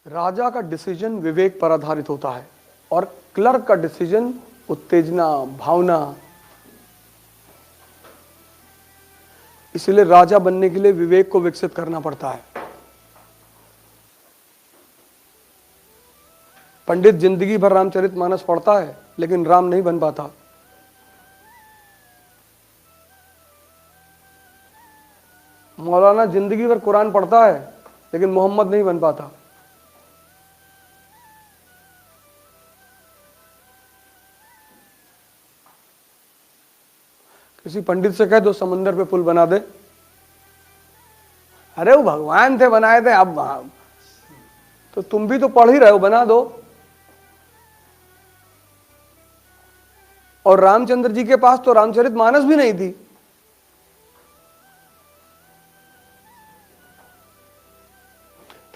राजा का डिसीजन विवेक पर आधारित होता है और क्लर्क का डिसीजन उत्तेजना, भावना। इसलिए राजा बनने के लिए विवेक को विकसित करना पड़ता है। पंडित जिंदगी भर रामचरितमानस पढ़ता है लेकिन राम नहीं बन पाता। मौलाना जिंदगी भर कुरान पढ़ता है लेकिन मोहम्मद नहीं बन पाता। किसी पंडित से कह दो समंदर पे पुल बना दे, अरे वो भगवान थे बनाए थे, अब तो तुम भी तो पढ़ ही रहे हो, बना दो। और रामचंद्र जी के पास तो रामचरितमानस भी नहीं थी।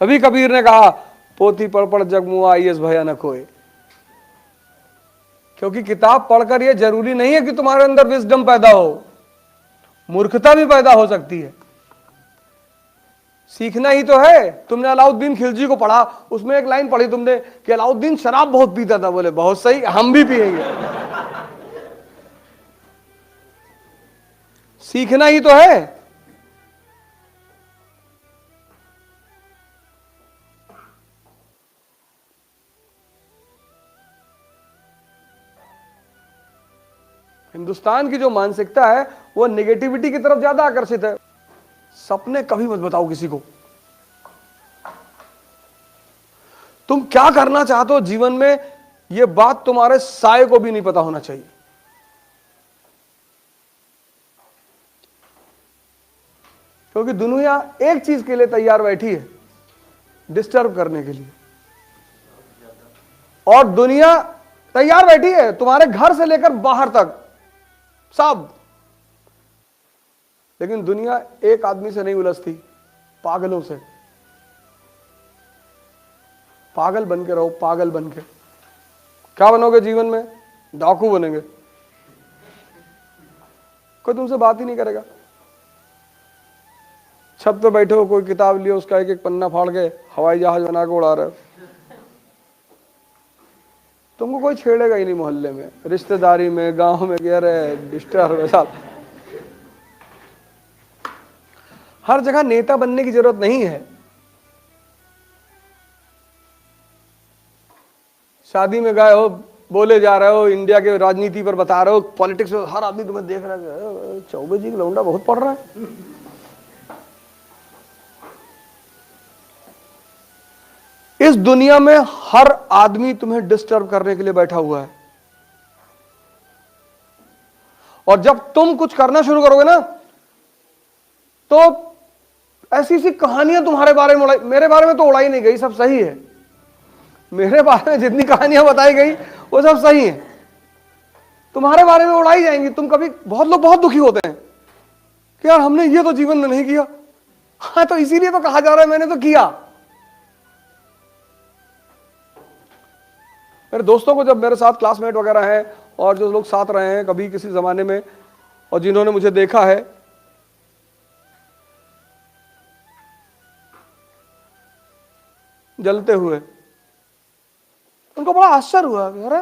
तभी कबीर ने कहा पोथी पढ़ पढ़ जग मुआ आईएस भयानक होए। क्योंकि किताब पढ़कर यह जरूरी नहीं है कि तुम्हारे अंदर विजडम पैदा हो, मूर्खता भी पैदा हो सकती है। सीखना ही तो है। तुमने अलाउद्दीन खिलजी को पढ़ा, उसमें एक लाइन पढ़ी तुमने कि अलाउद्दीन शराब बहुत पीता था। बोले बहुत सही, हम भी पिएंगे। सीखना ही तो है। हिंदुस्तान की जो मानसिकता है वो नेगेटिविटी की तरफ ज्यादा आकर्षित है। सपने कभी मत बताओ किसी को। तुम क्या करना चाहते हो जीवन में, यह बात तुम्हारे साये को भी नहीं पता होना चाहिए। क्योंकि दुनिया एक चीज के लिए तैयार बैठी है, डिस्टर्ब करने के लिए। और दुनिया तैयार बैठी है तुम्हारे घर से लेकर बाहर तक सब। लेकिन दुनिया एक आदमी से नहीं उलझती, पागलों से। पागल बन के रहो, पागल बन के। क्या बनोगे जीवन में? डाकू बनेंगे। कोई तुमसे बात ही नहीं करेगा। छत पे बैठे हो, कोई किताब लियो, उसका एक एक पन्ना फाड़ के हवाई जहाज बना के उड़ा रहे हो। तुमको कोई छेड़ेगा ही नहीं मोहल्ले में, रिश्तेदारी में, गांव में। कह रहे डिस्टर्ब है साहब। हर जगह नेता बनने की जरूरत नहीं है। शादी में गए हो, बोले जा रहे हो, इंडिया के राजनीति पर बता रहे हो, पॉलिटिक्स में हर आदमी तुम्हें देख रहा है, चौबे जी का लौंडा बहुत पढ़ रहा है। इस दुनिया में हर आदमी तुम्हें डिस्टर्ब करने के लिए बैठा हुआ है। और जब तुम कुछ करना शुरू करोगे ना, तो ऐसी सी कहानियां तुम्हारे बारे में मेरे बारे में तो उड़ाई नहीं गई, सब सही है। मेरे बारे में जितनी कहानियां बताई गई वो सब सही है। तुम्हारे बारे में उड़ाई जाएंगी। तुम कभी, बहुत लोग बहुत दुखी होते हैं कि यार हमने ये तो जीवन में नहीं किया। हाँ, तो इसीलिए तो कहा जा रहा है मैंने तो किया। मेरे दोस्तों को, जब मेरे साथ क्लासमेट वगैरह हैं और जो लोग साथ रहे हैं कभी किसी जमाने में, और जिन्होंने मुझे देखा है, जलते हुए, उनको बड़ा आश्चर्य हुआ कि अरे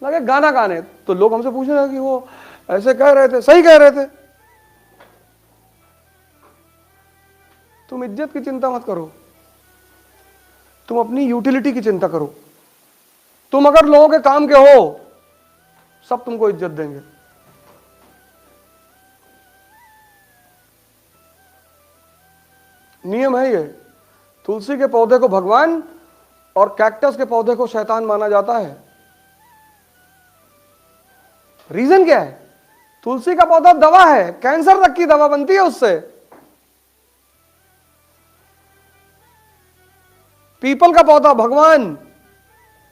लगे गाना गाने। तो लोग हमसे पूछ रहे कि वो ऐसे कह रहे थे, सही कह रहे थे। तुम इज्जत की चिंता मत करो, तुम अपनी यूटिलिटी की चिंता करो। तुम अगर लोगों के काम के हो, सब तुमको इज्जत देंगे। नियम है ये। तुलसी के पौधे को भगवान और कैक्टस के पौधे को शैतान माना जाता है। रीजन क्या है? तुलसी का पौधा दवा है, कैंसर तक की दवा बनती है उससे। पीपल का पौधा भगवान,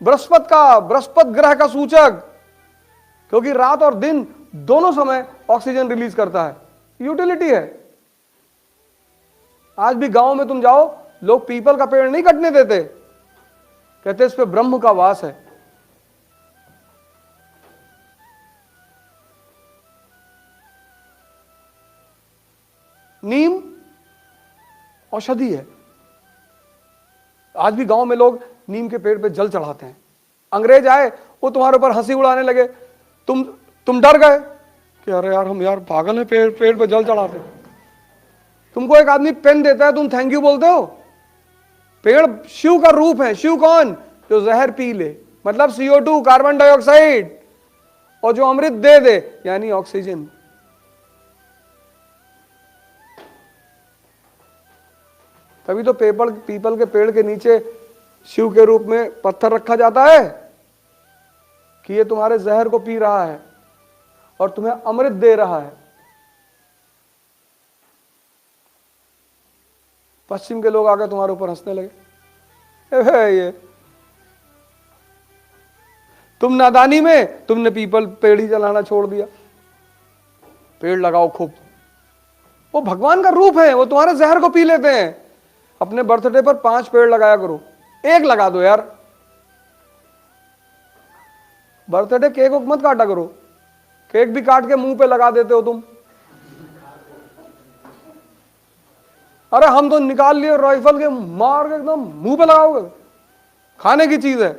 बृहस्पति ग्रह का सूचक, क्योंकि रात और दिन दोनों समय ऑक्सीजन रिलीज करता है। यूटिलिटी है। आज भी गांव में तुम जाओ, लोग पीपल का पेड़ नहीं कटने देते, कहते इस पे ब्रह्म का वास है। नीम औषधि है। आज भी गांव में लोग नीम के पेड़ पे जल चढ़ाते हैं। अंग्रेज आए, वो तुम्हारे ऊपर हंसी उड़ाने लगे, तुम डर गए कि अरे यार हम यार पागल है, पेड़ पेड़ पे जल चढ़ाते हैं। तुमको एक आदमी पेन देता है, तुम थैंक यू बोलते हो। पेड़ शिव का रूप है। शिव कौन? जो जहर पी ले, मतलब CO2 कार्बन डाइऑक्साइड, और जो अमृत दे दे यानी ऑक्सीजन। तभी तो पीपल के पेड़ के नीचे शिव के रूप में पत्थर रखा जाता है कि ये तुम्हारे जहर को पी रहा है और तुम्हें अमृत दे रहा है। पश्चिम के लोग आकर तुम्हारे ऊपर हंसने लगे, ये तुम नादानी में तुमने पीपल पेड़ ही जलाना छोड़ दिया। पेड़ लगाओ खूब, वो भगवान का रूप है, वो तुम्हारे जहर को पी लेते हैं। अपने बर्थडे पर 5 पेड़ लगाया करो, 1 लगा दो यार। बर्थडे केक मत काटा करो, केक भी काट के मुंह पे लगा देते हो तुम। अरे हम तो निकाल लिए राइफल के, मार के एकदम मुंह पे लगाओगे, खाने की चीज है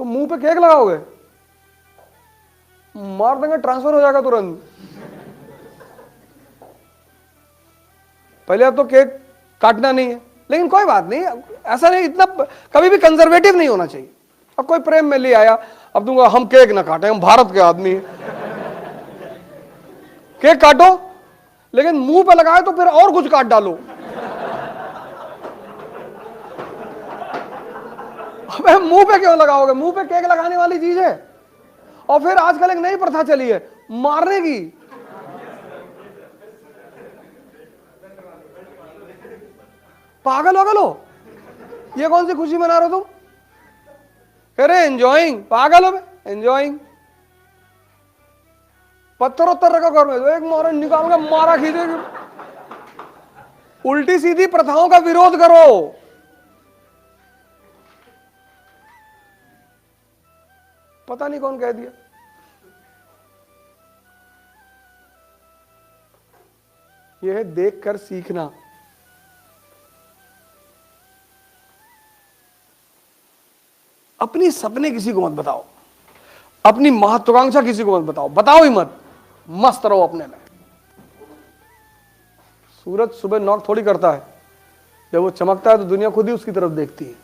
तो मुंह पे केक लगाओगे, मार देंगे, ट्रांसफर हो जाएगा तुरंत। पहले अब तो केक काटना नहीं है, लेकिन कोई बात नहीं, ऐसा नहीं, इतना कभी भी कंजर्वेटिव नहीं होना चाहिए। अब कोई प्रेम में ले आया, अब तुमको हम केक ना काटे, हम भारत के आदमी हैं, केक काटो, लेकिन मुंह पे लगाए तो फिर और कुछ काट डालो। अबे मुंह पे क्यों लगाओगे? मुंह पे केक लगाने वाली चीज है। और फिर आजकल एक नई प्रथा चली है मारने की। पागल हो, ये कौन सी खुशी मना रहे हो तुम? अरे एंजॉइंग, पागल हो, एंजॉइंग। पत्थर उत्तर रखो घर में, तो एक मोर निकाल के मारा खींचेगी। उल्टी सीधी प्रथाओं का विरोध करो। पता नहीं कौन कह दिया। यह है देखकर सीखना। अपनी सपने किसी को मत बताओ, अपनी महत्वाकांक्षा किसी को मत बताओ, बताओ ही मत, मस्त रहो अपने में। सूरज सुबह नॉक थोड़ी करता है, जब वो चमकता है तो दुनिया खुद ही उसकी तरफ देखती है।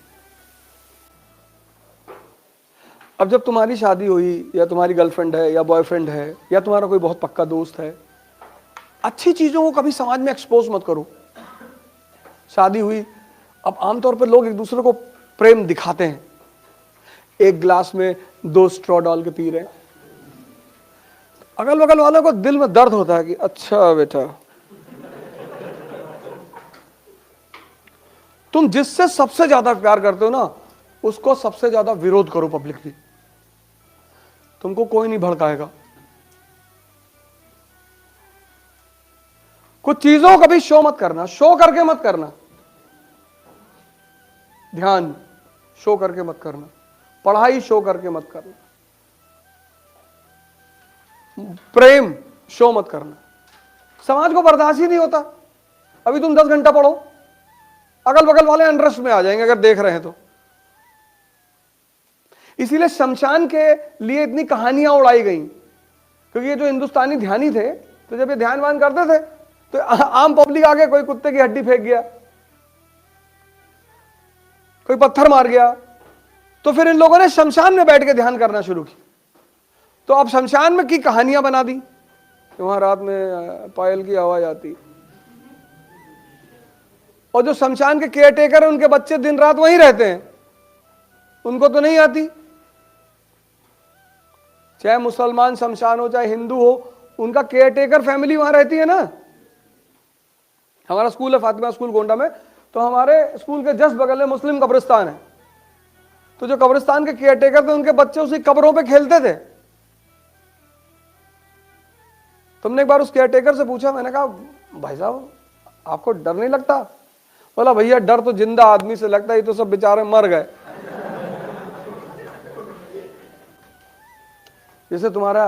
अब जब तुम्हारी शादी हुई, या तुम्हारी गर्लफ्रेंड है या बॉयफ्रेंड है, या तुम्हारा कोई बहुत पक्का दोस्त है, अच्छी चीजों को कभी समाज में एक्सपोज मत करो। शादी हुई, अब आमतौर पर लोग एक दूसरे को प्रेम दिखाते हैं, एक ग्लास में 2 स्ट्रॉ डाल के पी रहे हैं। अगल बगल वालों को दिल में दर्द होता है कि अच्छा बेटा, तुम जिससे सबसे ज्यादा प्यार करते हो ना, उसको सबसे ज्यादा विरोध करो पब्लिकली, तुमको कोई नहीं भड़काएगा। कुछ चीजों को कभी शो मत करना, शो करके मत करना। ध्यान शो करके मत करना, पढ़ाई शो करके मत करना, प्रेम शो मत करना। समाज को बर्दाश्त ही नहीं होता। अभी तुम 10 घंटा पढ़ो, अगल बगल वाले अनरस्ट में आ जाएंगे अगर देख रहे हैं तो। इसीलिए शमशान के लिए इतनी कहानियां उड़ाई गई, क्योंकि ये जो हिंदुस्तानी ध्यानी थे, तो जब ये ध्यान वान करते थे तो आम पब्लिक आके कोई कुत्ते की हड्डी फेंक गया, कोई पत्थर मार गया, तो फिर इन लोगों ने शमशान में बैठ के ध्यान करना शुरू की। तो अब शमशान में की कहानियां बना दी, वहां रात में पायल की आवाज आती, और जो शमशान के केयर टेकर हैं उनके बच्चे दिन रात वहीं रहते हैं, उनको तो नहीं आती। चाहे मुसलमान शमशान हो चाहे हिंदू हो, उनका केयर टेकर फैमिली वहां रहती है ना। हमारा स्कूल है फातिमा स्कूल गोंडा में, तो हमारे स्कूल के जस्ट बगल में मुस्लिम कब्रिस्तान है। तो जो कब्रिस्तान के केयर टेकर थे, उनके बच्चे उसी कब्रों पे खेलते थे। तुमने एक बार उस केयर टेकर से पूछा, मैंने कहा भाई साहब आपको डर नहीं लगता? बोला भैया डर तो जिंदा आदमी से लगता है, ये तो सब बेचारे मर गए। जैसे तुम्हारा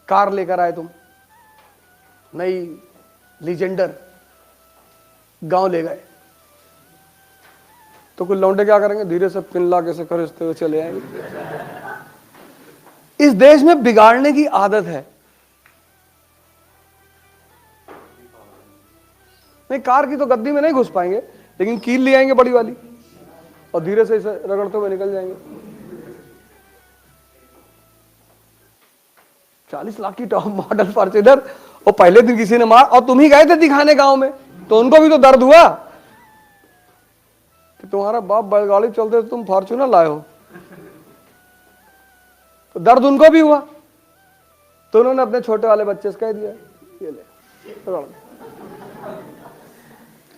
कार लेकर आए तुम, नई लीजेंडर, गांव ले गए तो कुछ लौंडे क्या करेंगे, धीरे से पिन ला कैसे खरीदते हुए चले आएंगे। इस देश में बिगाड़ने की आदत है। नहीं, कार की तो गद्दी में नहीं घुस पाएंगे, लेकिन कील ले आएंगे बड़ी वाली और धीरे से इसे रगड़ते हुए निकल जाएंगे। 40 लाख की टॉप मॉडल फॉर्च्यूनर, और पहले दिन किसी ने मार, और तुम ही गए थे दिखाने गांव में, तो उनको भी तो दर्द हुआ कि तुम्हारा बाप बैलगाड़ी चलते तो तुम फॉर्च्यूनर लाए हो, तो दर्द उनको भी हुआ। तो उन्होंने अपने छोटे वाले बच्चे से कह दिया, ये ले।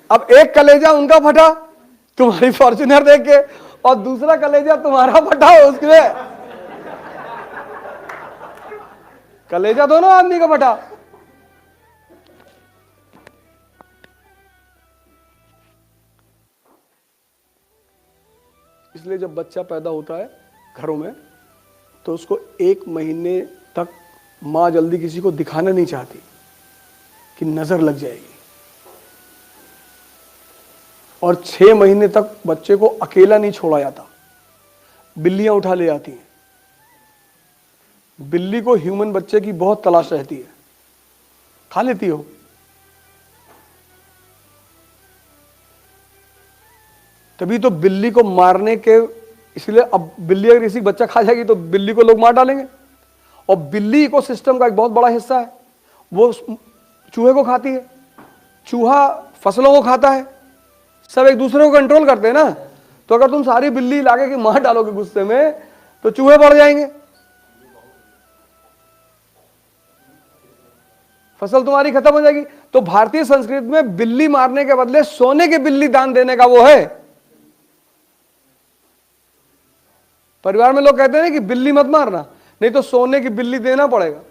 अब एक कलेजा उनका फटा तुम्हारी फॉर्च्यूनर देख के, और दूसरा कलेजा तुम्हारा फटा उसमें, कलेजा दोनों आदमी का फटा। इसलिए जब बच्चा पैदा होता है घरों में, तो उसको 1 महीने तक मां जल्दी किसी को दिखाना नहीं चाहती कि नजर लग जाएगी, और 6 महीने तक बच्चे को अकेला नहीं छोड़ा जाता, बिल्लियां उठा ले जाती हैं। बिल्ली को ह्यूमन बच्चे की बहुत तलाश रहती है, खा लेती हो। तभी तो बिल्ली को मारने के, इसलिए अब बिल्ली अगर किसी बच्चा खा जाएगी तो बिल्ली को लोग मार डालेंगे। और बिल्ली इकोसिस्टम का एक बहुत बड़ा हिस्सा है, वो चूहे को खाती है, चूहा फसलों को खाता है, सब एक दूसरे को कंट्रोल करते हैं ना। तो अगर तुम सारी बिल्ली लाके के मार डालोगे गुस्से में, तो चूहे बढ़ जाएंगे, फसल तुम्हारी खत्म हो जाएगी। तो भारतीय संस्कृति में बिल्ली मारने के बदले सोने की बिल्ली दान देने का वो है। परिवार में लोग कहते हैं कि बिल्ली मत मारना, नहीं तो सोने की बिल्ली देना पड़ेगा।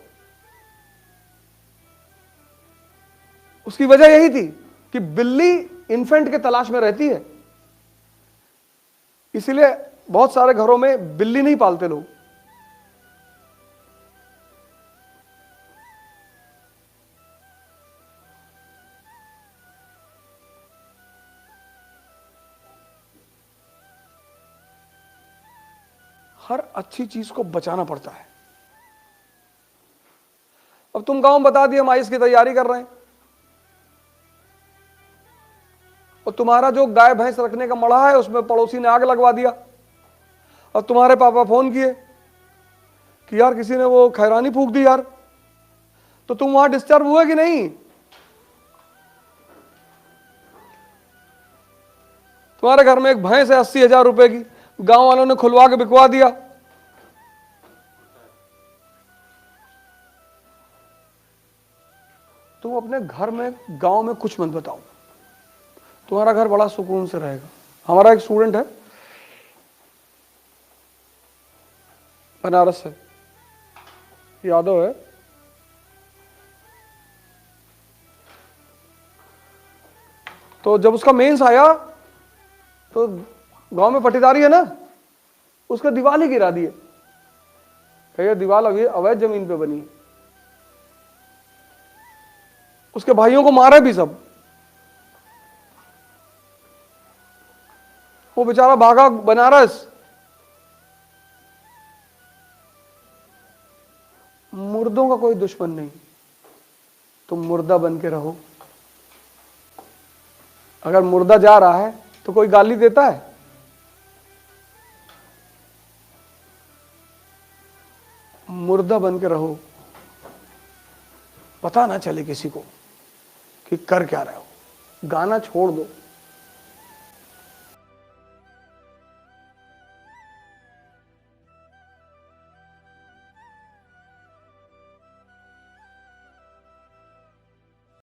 उसकी वजह यही थी कि बिल्ली इन्फेंट के तलाश में रहती है, इसलिए बहुत सारे घरों में बिल्ली नहीं पालते लोग। हर अच्छी चीज को बचाना पड़ता है। अब तुम गांव में बता दिए हम आइस की तैयारी कर रहे हैं, और तुम्हारा जो गाय भैंस रखने का मड़ा है उसमें पड़ोसी ने आग लगवा दिया, और तुम्हारे पापा फोन किए कि यार किसी ने वो खैरानी फूंक दी यार, तो तुम वहां डिस्टर्ब हुए कि नहीं? तुम्हारे घर में एक भैंस है 80,000 रुपए की, गांव वालों ने खुलवा के बिकवा दिया, तुम अपने घर में गांव में कुछ मत बताओ, तुम्हारा घर बड़ा सुकून से रहेगा। हमारा एक स्टूडेंट है, बनारस से, यादव है, तो जब उसका मेंस आया तो गांव में पट्टीदारी है ना, उसका दीवार ही गिरा दिए, कहिए दीवार अभी अवैध जमीन पे बनी। उसके भाइयों को मारा भी सब, वो बेचारा भागा बनारस। मुर्दों का कोई दुश्मन नहीं, तुम मुर्दा बन के रहो। अगर मुर्दा जा रहा है तो कोई गाली देता है? मुर्दा बन के रहो, पता ना चले किसी को कि कर क्या रहे हो। गाना छोड़ दो,